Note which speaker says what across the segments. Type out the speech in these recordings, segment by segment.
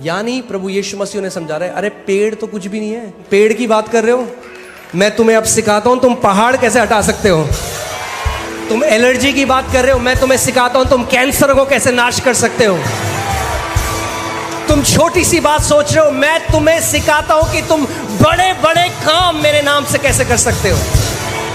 Speaker 1: यानी प्रभु यीशु मसीह ने समझा रहे, अरे पेड़ तो कुछ भी नहीं है, पेड़ की बात कर रहे हो, मैं तुम्हें अब सिखाता हूं तुम पहाड़ कैसे हटा सकते हो। तुम एलर्जी की बात कर रहे हो, मैं तुम्हें सिखाता हूं तुम कैंसर को कैसे नाश कर सकते हो। तुम छोटी सी बात सोच रहे हो, मैं तुम्हें सिखाता हूं कि तुम बड़े बड़े काम मेरे नाम से कैसे कर सकते हो।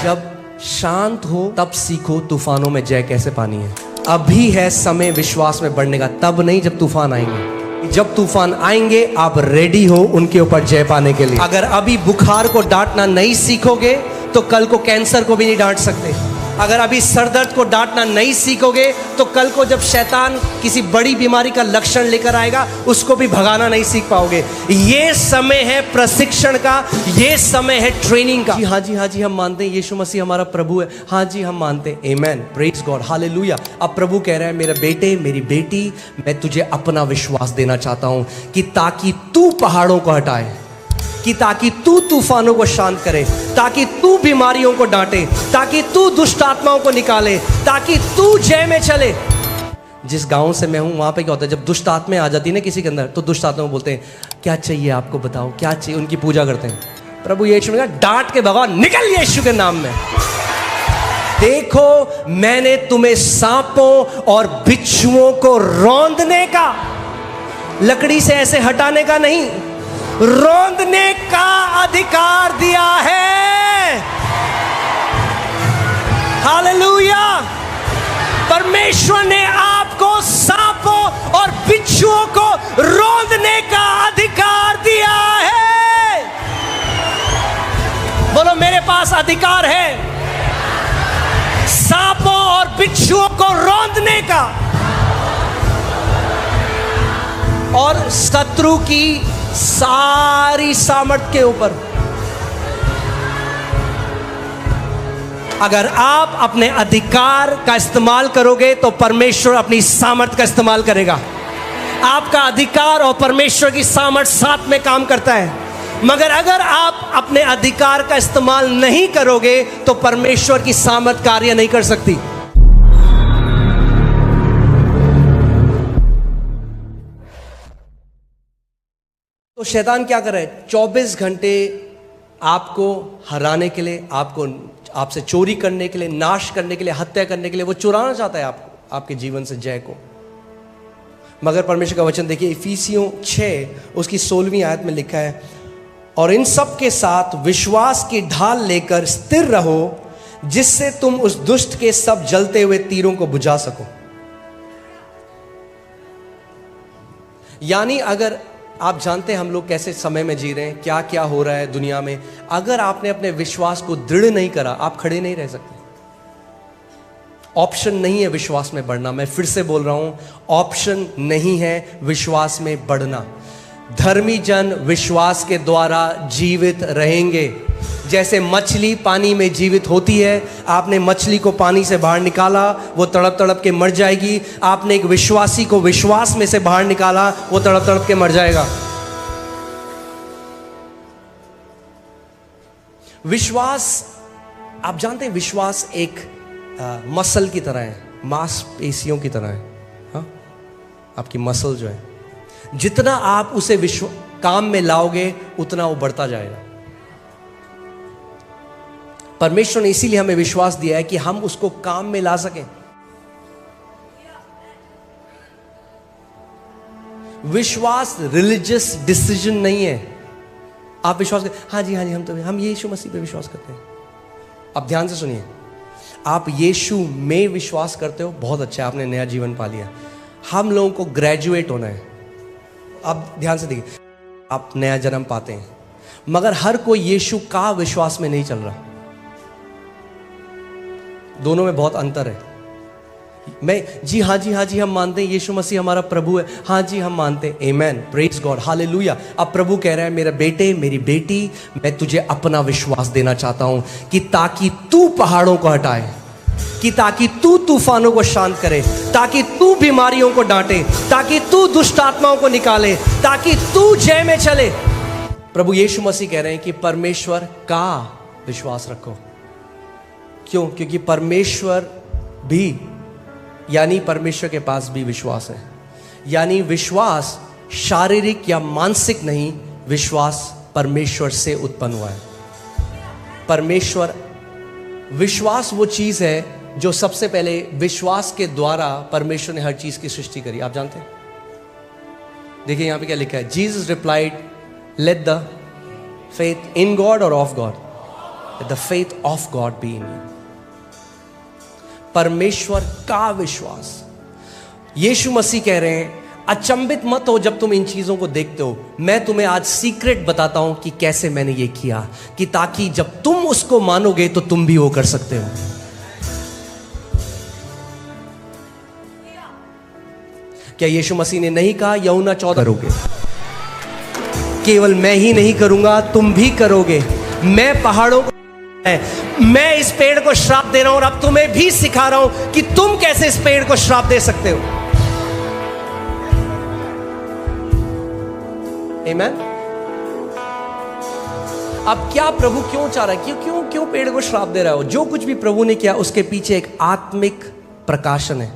Speaker 1: जब शांत हो तब सीखो तूफानों में जय कैसे पानी है। अभी है समय विश्वास में बढ़ने का, तब नहीं जब तूफान आएंगे। जब तूफान आएंगे आप रेडी हो उनके ऊपर जय पाने के लिए। अगर अभी बुखार को डांटना नहीं सीखोगे तो कल को कैंसर को भी नहीं डांट सकते। अगर अभी सर दर्द को डांटना नहीं सीखोगे तो कल को जब शैतान किसी बड़ी बीमारी का लक्षण लेकर आएगा उसको भी भगाना नहीं सीख पाओगे। ये समय है प्रशिक्षण का, ये समय है ट्रेनिंग का। हाँ जी हम मानते हैं यीशु मसीह हमारा प्रभु है। हाँ जी हम मानते हैं। आमेन, प्रेज गॉड, हालेलुया। अब प्रभु कह रहा है, मेरे बेटे मेरी बेटी, मैं तुझे अपना विश्वास देना चाहता हूं कि ताकि तू पहाड़ों को हटाए, कि ताकि तू तूफानों को शांत करे, ताकि तू बीमारियों को डांटे, ताकि तू दुष्ट आत्माओं को निकाले, ताकि तू जय में चले। जिस गांव से मैं हूं वहां पे क्या होता है, जब दुष्ट आत्माएं आ जाती है ना किसी के अंदर, तो दुष्ट आत्मा बोलते हैं क्या चाहिए आपको, बताओ क्या चाहिए। उनकी पूजा करते हैं। प्रभु यीशु ने कहा डांट के भगाओ, निकल यीशु के नाम में। देखो मैंने तुम्हें सांपों और बिच्छुओं को रौंदने का, लकड़ी से ऐसे हटाने का नहीं, रौंदने का अधिकार दिया है। हालेलुया। परमेश्वर ने आपको सांपों और बिच्छुओं को रौंदने का अधिकार दिया है। बोलो मेरे पास अधिकार है सांपों और बिच्छुओं को रौंदने का, और शत्रु की सारी सामर्थ के ऊपर। अगर आप अपने अधिकार का इस्तेमाल करोगे तो परमेश्वर अपनी सामर्थ का इस्तेमाल करेगा। आपका अधिकार और परमेश्वर की सामर्थ साथ में काम करता है। मगर अगर आप अपने अधिकार का इस्तेमाल नहीं करोगे तो परमेश्वर की सामर्थ कार्य नहीं कर सकती। तो शैतान क्या कर रहा है, 24 घंटे आपको हराने के लिए, आपसे चोरी करने के लिए, नाश करने के लिए, हत्या करने के लिए वो चुराना चाहता है आपको, आपके जीवन से जय को। मगर परमेश्वर का वचन देखिए, इफिसियों 6 उसकी 16वीं आयत में लिखा है, और इन सब के साथ विश्वास की ढाल लेकर स्थिर रहो, जिससे तुम उस दुष्ट के सब जलते हुए तीरों को बुझा सको। यानी अगर आप जानते हैं हम लोग कैसे समय में जी रहे हैं, क्या क्या हो रहा है दुनिया में, अगर आपने अपने विश्वास को दृढ़ नहीं करा आप खड़े नहीं रह सकते। ऑप्शन नहीं है विश्वास में बढ़ना। मैं फिर से बोल रहा हूं, ऑप्शन नहीं है विश्वास में बढ़ना। धर्मी जन विश्वास के द्वारा जीवित रहेंगे। जैसे मछली पानी में जीवित होती है, आपने मछली को पानी से बाहर निकाला, वो तड़प तड़प के मर जाएगी। आपने एक विश्वासी को विश्वास में से बाहर निकाला, वो तड़प तड़प के मर जाएगा। विश्वास, आप जानते हैं विश्वास एक मसल की तरह है, मांसपेशियों की तरह है। हाँ? आपकी मसल जो है, जितना आप उसे काम में लाओगे उतना वो बढ़ता जाएगा। परमेश्वर ने इसीलिए हमें विश्वास दिया है कि हम उसको काम में ला सकें। विश्वास रिलीजियस डिसीजन नहीं है। आप विश्वास करें, हाँ जी हम यीशु मसीह पे विश्वास करते हैं। अब ध्यान से सुनिए, आप यीशु में विश्वास करते हो, बहुत अच्छा, आपने नया जीवन पा लिया। हम लोगों को ग्रेजुएट होना है। अब ध्यान से देखिए, आप नया जन्म पाते हैं, मगर हर कोई यीशु का विश्वास में नहीं चल रहा। दोनों में बहुत अंतर है। हाँ जी हम मानते हैं यीशु मसीह हमारा प्रभु है। हाँ जी हम मानते हैं। आमेन, प्रेज गॉड, हालेलुया। अब प्रभु कह रहा है, मेरे बेटे मेरी बेटी, मैं तुझे अपना विश्वास देना चाहता हूं कि ताकि तू पहाड़ों को हटाए, कि ताकि तू तूफानों को शांत करे, ताकि तू बीमारियों को डांटे, ताकि तू दुष्ट आत्माओं को निकाले, ताकि तू जय में चले। प्रभु यीशु मसीह कह रहे हैं कि परमेश्वर का विश्वास रखो। क्यों? क्योंकि परमेश्वर भी, यानी परमेश्वर के पास भी विश्वास है। यानी विश्वास शारीरिक या मानसिक नहीं, विश्वास परमेश्वर से उत्पन्न हुआ है। परमेश्वर, विश्वास वो चीज है जो सबसे पहले विश्वास के द्वारा परमेश्वर ने हर चीज की सृष्टि करी। आप जानते हैं? देखिए यहां पे क्या लिखा है, Jesus replied, let the faith in God or of God, let the faith of God be in you. परमेश्वर का विश्वास। यीशु मसीह कह रहे हैं, अचंभित मत हो जब तुम इन चीजों को देखते हो। मैं तुम्हें आज सीक्रेट बताता हूं कि कैसे मैंने ये किया, कि ताकि जब तुम उसको मानोगे तो तुम भी वो कर सकते हो। क्या यीशु मसीह ने नहीं कहा यूहन्ना 14 करोगे? केवल मैं ही नहीं करूंगा, तुम भी करोगे। मैं पहाड़ों को, मैं इस पेड़ को श्राप दे रहा हूं और अब तुम्हें भी सिखा रहा हूं कि तुम कैसे इस पेड़ को श्राप दे सकते हो। आमीन। अब क्या प्रभु क्यों चाह रहा है, क्यों पेड़ को श्राप दे रहा हो? जो कुछ भी प्रभु ने किया उसके पीछे एक आत्मिक प्रकाशन है।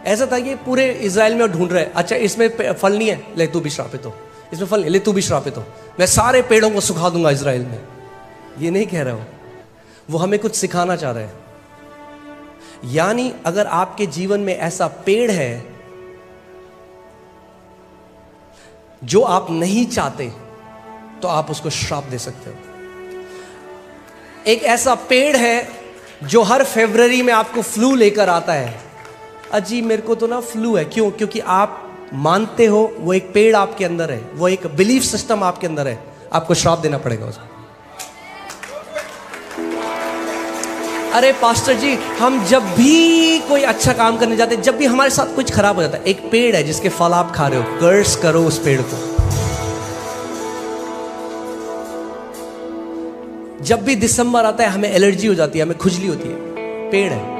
Speaker 1: ऐसा था कि पूरे इजराइल में ढूंढ रहे, अच्छा इसमें फल नहीं है, ले तू भी श्रापित हो। इसमें फल नहीं, ले तू भी श्रापित हो। मैं सारे पेड़ों को सुखा दूंगा इजराइल में। ये नहीं कह रहा हूं, वो हमें कुछ सिखाना चाह रहे हैं। यानी अगर आपके जीवन में ऐसा पेड़ है जो आप नहीं चाहते, तो आप उसको श्राप दे सकते हो। एक ऐसा पेड़ है जो हर फरवरी में आपको फ्लू लेकर आता है। अजी मेरे को तो ना फ्लू है, क्यों? क्योंकि आप मानते हो वो एक पेड़ आपके अंदर है, वो एक बिलीफ सिस्टम आपके अंदर है, आपको श्राप देना पड़ेगा उसको। अरे पास्टर जी, हम जब भी कोई अच्छा काम करने जाते हैं, जब भी हमारे साथ कुछ खराब हो जाता है, एक पेड़ है जिसके फल आप खा रहे हो, कर्स करो उस पेड़ को। जब भी दिसंबर आता है हमें एलर्जी हो जाती है, हमें खुजली होती है, पेड़ है।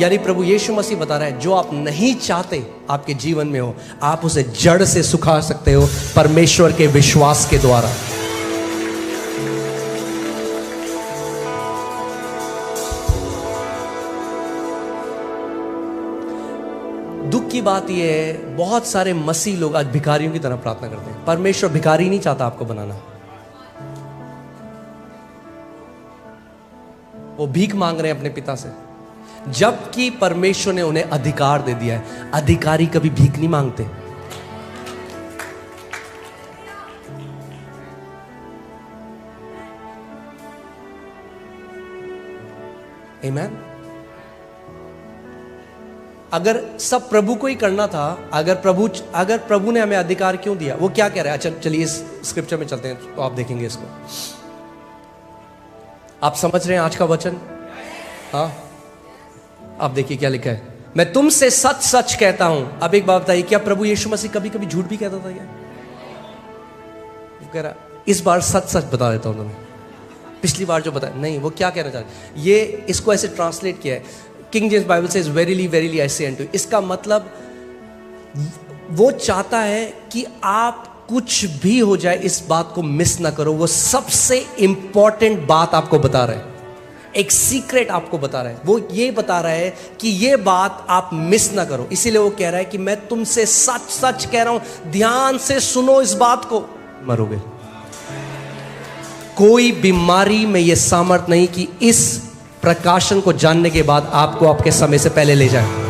Speaker 1: यानी प्रभु यीशु मसीह बता रहा है, जो आप नहीं चाहते आपके जीवन में हो, आप उसे जड़ से सुखा सकते हो परमेश्वर के विश्वास के द्वारा। दुख की बात यह है, बहुत सारे मसीह लोग आज भिखारियों की तरह प्रार्थना करते हैं। परमेश्वर भिखारी नहीं चाहता आपको बनाना। वो भीख मांग रहे हैं अपने पिता से, जबकि परमेश्वर ने उन्हें अधिकार दे दिया है। अधिकारी कभी भीख नहीं मांगते। आमीन। अगर सब प्रभु को ही करना था, अगर प्रभु ने हमें अधिकार क्यों दिया? वो क्या कह रहा है? अच्छा चलिए इस स्क्रिप्चर में चलते हैं तो आप देखेंगे इसको। आप समझ रहे हैं आज का वचन? हाँ, आप देखिए क्या लिखा है, मैं तुमसे सच सच कहता हूं। अब एक बात बताइए, क्या प्रभु यीशु मसीह कभी कभी झूठ भी कहता था क्या? वो कह रहा इस बार सच सच बता देता हूं तुम्हें, पिछली बार जो बताया नहीं। वो क्या कहना चाह रहे? ये इसको ऐसे ट्रांसलेट किया है, किंग जेम्स बाइबल से, वेरीली वेरीली आई से अनटू यू। इसका मतलब वो चाहता है कि आप कुछ भी हो जाए इस बात को मिस ना करो। वो सबसे इंपॉर्टेंट बात आपको बता रहा है, एक सीक्रेट आपको बता रहा है। वो ये बता रहा है कि ये बात आप मिस ना करो। इसीलिए वो कह रहा है कि मैं तुमसे सच सच कह रहा हूं, ध्यान से सुनो इस बात को, मरोगे। कोई बीमारी में ये सामर्थ नहीं कि इस प्रकाशन को जानने के बाद आपको आपके समय से पहले ले जाए।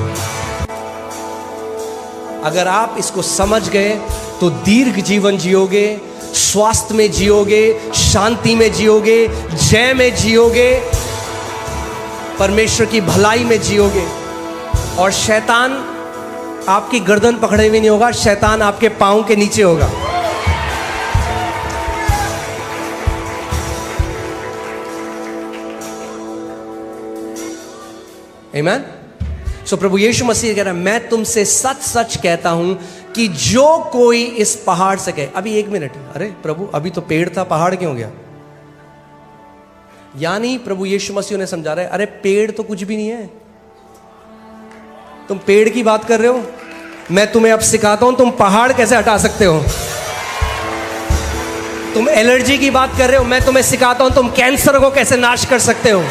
Speaker 1: अगर आप इसको समझ गए तो दीर्घ जीवन जियोगे, स्वास्थ्य में जियोगे, शांति में जियोगे, जय में जियोगे, परमेश्वर की भलाई में जियोगे। और शैतान आपकी गर्दन पकड़े भी नहीं होगा, शैतान आपके पांव के नीचे होगा। आमीन। सो प्रभु यीशु मसीह कह रहा है, मैं तुमसे सच सच कहता हूं कि जो कोई इस पहाड़ से कहे। अभी एक मिनट, अरे प्रभु अभी तो पेड़ था, पहाड़ क्यों हो गया? यानी प्रभु यीशु मसीह ने समझा रहे हैं, अरे पेड़ तो कुछ भी नहीं है, तुम पेड़ की बात कर रहे हो, मैं तुम्हें अब सिखाता हूं तुम पहाड़ कैसे हटा सकते हो। तुम एलर्जी की बात कर रहे हो, मैं तुम्हें सिखाता हूं तुम कैंसर को कैसे नाश कर सकते हो।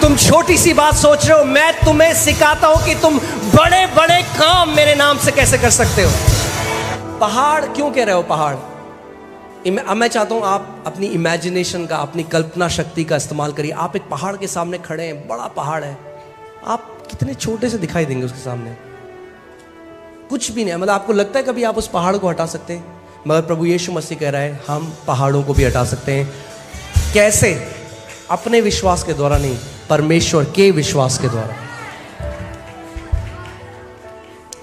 Speaker 1: तुम छोटी सी बात सोच रहे हो, मैं तुम्हें सिखाता हूं कि तुम बड़े बड़े काम मेरे नाम से कैसे कर सकते हो। पहाड़ क्यों कह रहे हो पहाड़? अब मैं चाहता हूं आप अपनी इमेजिनेशन का, अपनी कल्पना शक्ति का इस्तेमाल करिए। आप एक पहाड़ के सामने खड़े हैं, बड़ा पहाड़ है, आप कितने छोटे से दिखाई देंगे उसके सामने? कुछ भी नहीं। मतलब आपको लगता है कभी आप उस पहाड़ को हटा सकते हैं? मगर प्रभु यीशु मसीह कह रहा है हम पहाड़ों को भी हटा सकते हैं। कैसे? अपने विश्वास के द्वारा नहीं, परमेश्वर के विश्वास के द्वारा।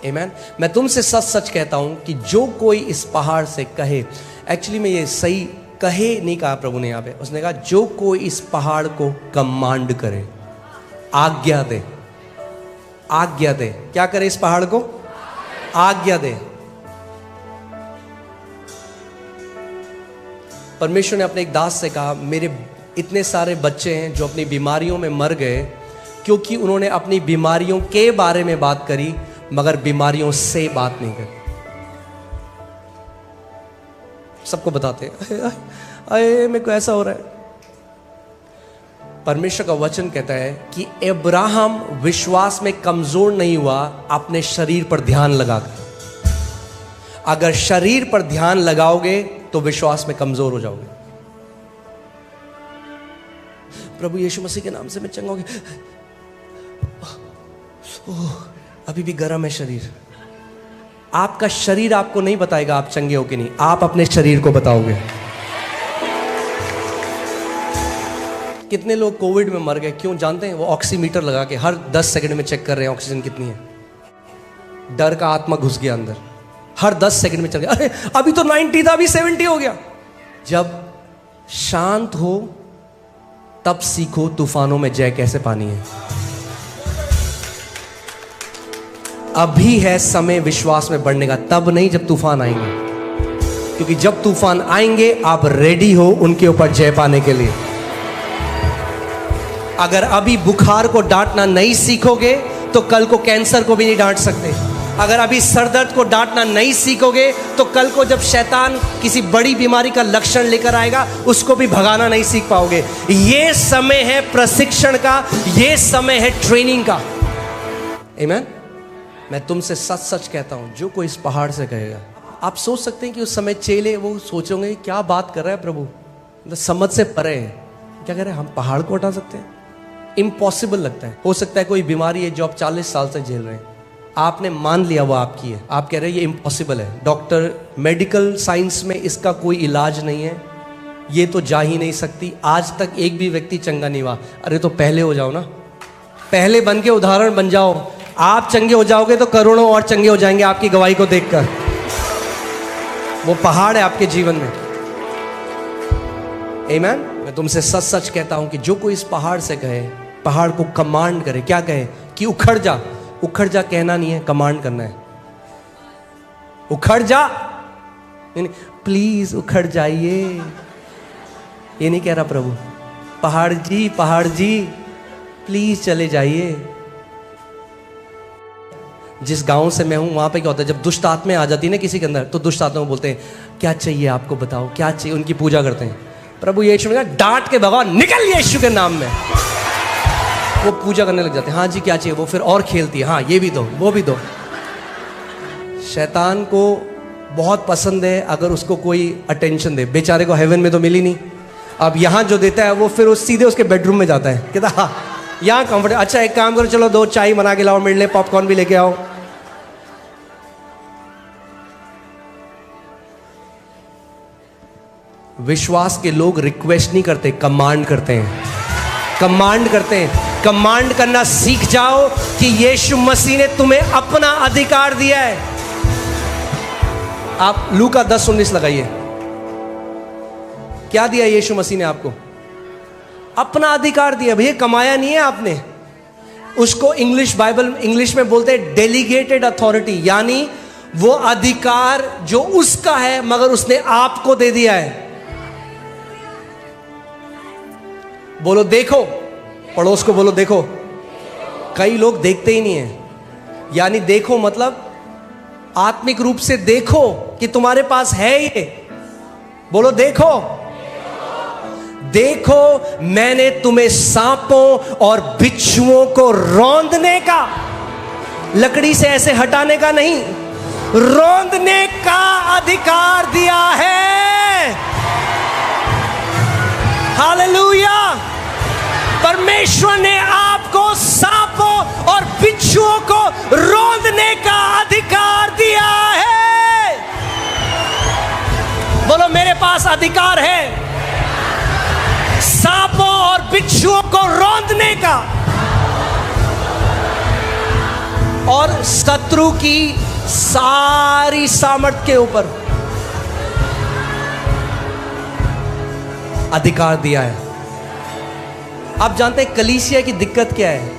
Speaker 1: आमीन। मैं तुमसे सच सच कहता हूं कि जो कोई इस पहाड़ से कहे, एक्चुअली में ये सही कहे नहीं कहा प्रभु ने यहां पे, उसने कहा जो कोई इस पहाड़ को कमांड करे, आज्ञा दे। आज्ञा दे। क्या करे? इस पहाड़ को आज्ञा दे। परमेश्वर ने अपने एक दास से कहा, मेरे इतने सारे बच्चे हैं जो अपनी बीमारियों में मर गए क्योंकि उन्होंने अपनी बीमारियों के बारे में बात करी मगर बीमारियों से बात नहीं करी। सबको बताते अरे मेरे को ऐसा हो रहा है। परमेश्वर का वचन कहता है कि अब्राहम विश्वास में कमजोर नहीं हुआ अपने शरीर पर ध्यान लगाकर। अगर शरीर पर ध्यान लगाओगे तो विश्वास में कमजोर हो जाओगे। प्रभु यीशु मसीह के नाम से मैं चंगा हो गया। अभी भी गर्म है शरीर। आपका शरीर आपको नहीं बताएगा आप चंगे हो कि नहीं, आप अपने शरीर को बताओगे। कितने लोग कोविड में मर गए? क्यों जानते हैं? वो ऑक्सीमीटर लगा के हर 10 सेकंड में चेक कर रहे हैं ऑक्सीजन कितनी है। डर का आत्मा घुस गया अंदर, हर 10 सेकंड में चल गया। अरे अभी तो 90 था, अभी 70 हो गया। जब शांत हो तब सीखो तूफानों में जय कैसे पानी है। अभी है समय विश्वास में बढ़ने का, तब नहीं जब तूफान आएंगे। क्योंकि जब तूफान आएंगे आप रेडी हो उनके ऊपर जय पाने के लिए। अगर अभी बुखार को डांटना नहीं सीखोगे तो कल को कैंसर को भी नहीं डांट सकते। अगर अभी सरदर्द को डांटना नहीं सीखोगे तो कल को जब शैतान किसी बड़ी बीमारी का लक्षण लेकर आएगा उसको भी भगाना नहीं सीख पाओगे। ये समय है प्रशिक्षण का, ये समय है ट्रेनिंग का। आमीन। मैं तुमसे सच सच कहता हूं, जो कोई इस पहाड़ से कहेगा, आप सोच सकते हैं कि उस समय चेले वो सोचोगे क्या बात कर रहा है प्रभु, मतलब समझ से परे है। क्या कह रहे हैं? हम पहाड़ को हटा सकते हैं? इम्पॉसिबल लगता है। हो सकता है कोई बीमारी है जो आप 40 साल से झेल रहे हैं, आपने मान लिया वो आपकी है, आप कह रहे हैं ये इम्पॉसिबल है, डॉक्टर मेडिकल साइंस में इसका कोई इलाज नहीं है, ये तो जा ही नहीं सकती, आज तक एक भी व्यक्ति चंगा नहीं हुआ। अरे तो पहले हो जाओ ना, पहले बन के उदाहरण बन जाओ। आप चंगे हो जाओगे तो करोड़ों और चंगे हो जाएंगे आपकी गवाही को देखकर। वो पहाड़ है आपके जीवन में। आमीन। मैं तुमसे सच सच कहता हूं कि जो कोई इस पहाड़ से कहे, पहाड़ को कमांड करे। क्या कहे? कि उखड़ जा। उखड़ जा कहना नहीं है, कमांड करना है। उखड़ जा, नहीं, प्लीज उखड़ जाइए, ये नहीं कह रहा प्रभु। पहाड़ जी प्लीज चले जाइए। जिस गांव से मैं हूं वहां पे क्या होता है, जब दुष्ट आत्माएं आ जाती है ना किसी के अंदर, तो दुष्ट आत्मा बोलते हैं क्या चाहिए आपको, बताओ क्या चाहिए। उनकी पूजा करते हैं। प्रभु यीशु ने कहा डांट के भगवान निकल यीशु के नाम में। वो पूजा करने लग जाते हैं। हाँ जी क्या चाहिए? वो फिर और खेलती है, हाँ ये भी दो वो भी दो। शैतान को बहुत पसंद है अगर उसको कोई अटेंशन दे। बेचारे को हेवन में तो मिली नहीं, अब यहाँ जो देता है वो फिर वो सीधे उसके बेडरूम में जाता है। कहता हाँ यहाँ कंफर्ट। अच्छा एक काम करो, चलो 2 चाय बना के लाओ मेरे लिए, पॉपकॉर्न भी लेके आओ। विश्वास के लोग रिक्वेस्ट नहीं करते, कमांड करते हैं। कमांड करते हैं। कमांड करना सीख जाओ कि यीशु मसीह ने तुम्हें अपना अधिकार दिया है। आप लूका 10:19 लगाइए। क्या दिया यीशु मसीह ने आपको? अपना अधिकार दिया। भैया कमाया नहीं है आपने उसको। इंग्लिश में बोलते हैं डेलीगेटेड अथॉरिटी, यानी वो अधिकार जो उसका है मगर उसने आपको दे दिया है। बोलो देखो, पड़ोस को बोलो देखो। कई लोग देखते ही नहीं है, यानी देखो मतलब आत्मिक रूप से देखो कि तुम्हारे पास है ये। बोलो देखो। देखो मैंने तुम्हें सांपों और बिच्छुओं को रौंदने का, लकड़ी से ऐसे हटाने का नहीं, रौंदने का अधिकार दिया है। हालेलुया। परमेश्वर ने आपको सांपों और बिच्छुओं को रौंदने का अधिकार दिया है। बोलो मेरे पास अधिकार है सांपों और बिच्छुओं को रौंदने का, और शत्रु की सारी सामर्थ के ऊपर अधिकार दिया है। आप जानते हैं कलीसिया की दिक्कत क्या है?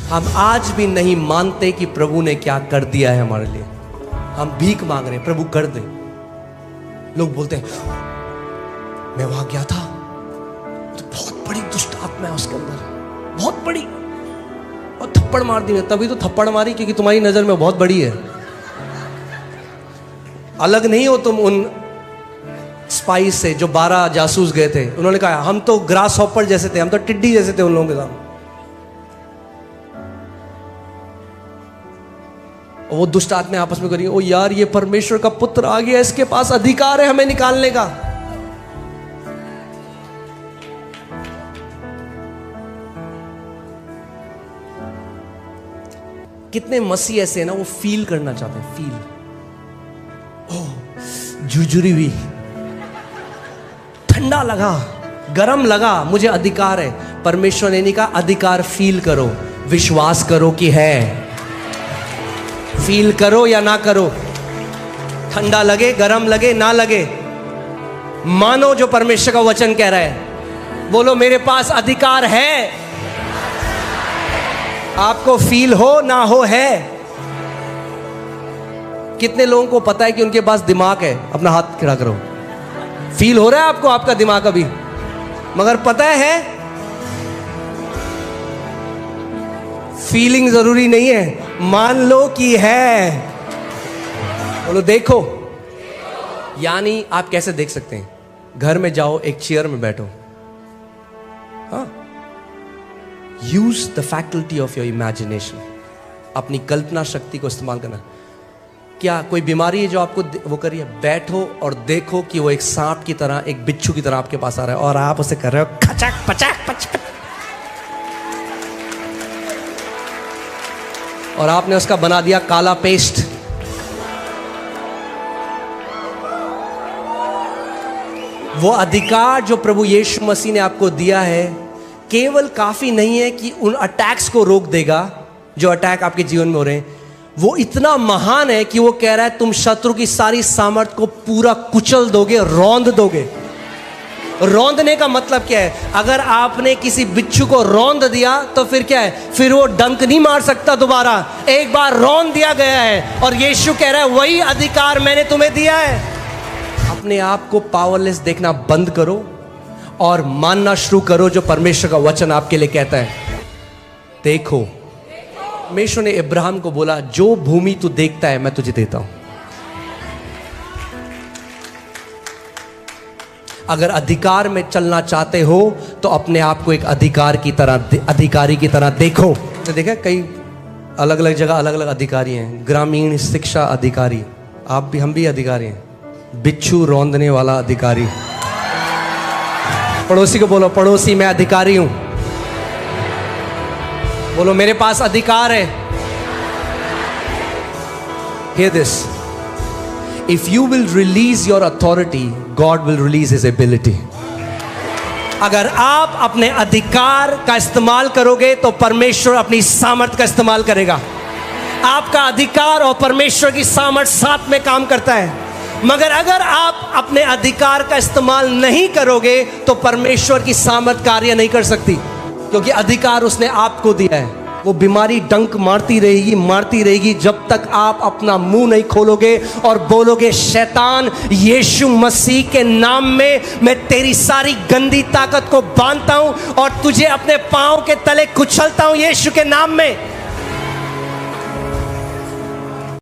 Speaker 1: हम आज भी नहीं मानते कि प्रभु ने क्या कर दिया है हमारे लिए। हम भीख मांग रहे हैं, प्रभु कर दे। लोग बोलते हैं मैं वहां गया था तो बहुत बड़ी दुष्ट आत्मा है उसके अंदर, बहुत बड़ी, और थप्पड़ मार दी। तभी तो थप्पड़ मारी क्योंकि तुम्हारी नजर में बहुत बड़ी है। अलग नहीं हो तुम उन स्पाइस से जो 12 जासूस गए थे। उन्होंने कहा हम तो ग्रास हॉपर जैसे थे, हम तो टिड्डी जैसे थे उन लोगों के सामने। वो दुष्ट आत्मा आपस में करेंगे, ओ यार ये परमेश्वर का पुत्र आ गया, इसके पास अधिकार है हमें निकालने का। कितने मसीह ऐसे हैं ना, वो फील करना चाहते हैं, फील, ओह झुरझुरी हुई, ठंडा लगा, गरम लगा, मुझे अधिकार है। परमेश्वर ने नहीं कहा अधिकार फील करो, विश्वास करो कि है। फील करो या ना करो, ठंडा लगे, गरम लगे, ना लगे, मानो जो परमेश्वर का वचन कह रहा है। बोलो मेरे पास अधिकार है। आपको फील हो ना हो, है। कितने लोगों को पता है कि उनके पास दिमाग है? अपना हाथ खड़ा करो। फील हो रहा है आपको आपका दिमाग अभी, मगर पता है फीलिंग जरूरी नहीं है, मान लो कि है। बोलो देखो। यानी आप कैसे देख सकते हैं? घर में जाओ, एक चेयर में बैठो, हाँ, use the faculty of your imagination, अपनी कल्पना शक्ति को इस्तेमाल करना। क्या कोई बीमारी है जो आपको वो करिए? बैठो और देखो कि वो एक सांप की तरह, एक बिच्छू की तरह आपके पास आ रहा है और आप उसे कर रहे हो खचक पचक पचक, और आपने उसका बना दिया काला पेस्ट। वो अधिकार जो प्रभु यीशु मसीह ने आपको दिया है केवल काफी नहीं है कि उन अटैक्स को रोक देगा जो अटैक आपके जीवन में हो रहे हैं। वो इतना महान है कि वो कह रहा है तुम शत्रु की सारी सामर्थ को पूरा कुचल दोगे, रौंद दोगे। रौंदने का मतलब क्या है? अगर आपने किसी बिच्छू को रौंद दिया तो फिर क्या है? फिर वो डंक नहीं मार सकता दोबारा। एक बार रौंद दिया गया है और यीशु कह रहा है वही अधिकार मैंने तुम्हें दिया है। अपने आप को पावरलेस देखना बंद करो और मानना शुरू करो जो परमेश्वर का वचन आपके लिए कहता है। देखो, परमेश्वर ने इब्राहिम को बोला जो भूमि तू देखता है मैं तुझे देता हूं। अगर अधिकार में चलना चाहते हो तो अपने आप को एक अधिकारी की तरह देखो। तो देखा कई अलग अलग जगह अलग अलग अधिकारी हैं। ग्रामीण शिक्षा अधिकारी, आप भी, हम भी अधिकारी हैं। बिच्छू रौंदने वाला अधिकारी। पड़ोसी को बोलो, पड़ोसी मैं अधिकारी हूं। बोलो मेरे पास अधिकार है। Hear this. If you will release your authority, God will release His ability. अगर आप अपने अधिकार का इस्तेमाल करोगे तो परमेश्वर अपनी सामर्थ का इस्तेमाल करेगा। आपका अधिकार और परमेश्वर की सामर्थ साथ में काम करता है। मगर अगर आप अपने अधिकार का इस्तेमाल नहीं करोगे तो परमेश्वर की सामर्थ कार्य नहीं कर सकती, क्योंकि अधिकार उसने आपको दिया है। वो बीमारी डंक मारती रहेगी जब तक आप अपना मुंह नहीं खोलोगे और बोलोगे शैतान यीशु मसीह के नाम में मैं तेरी सारी गंदी ताकत को बांधता हूं और तुझे अपने पांव के तले कुचलता हूं यीशु के नाम में।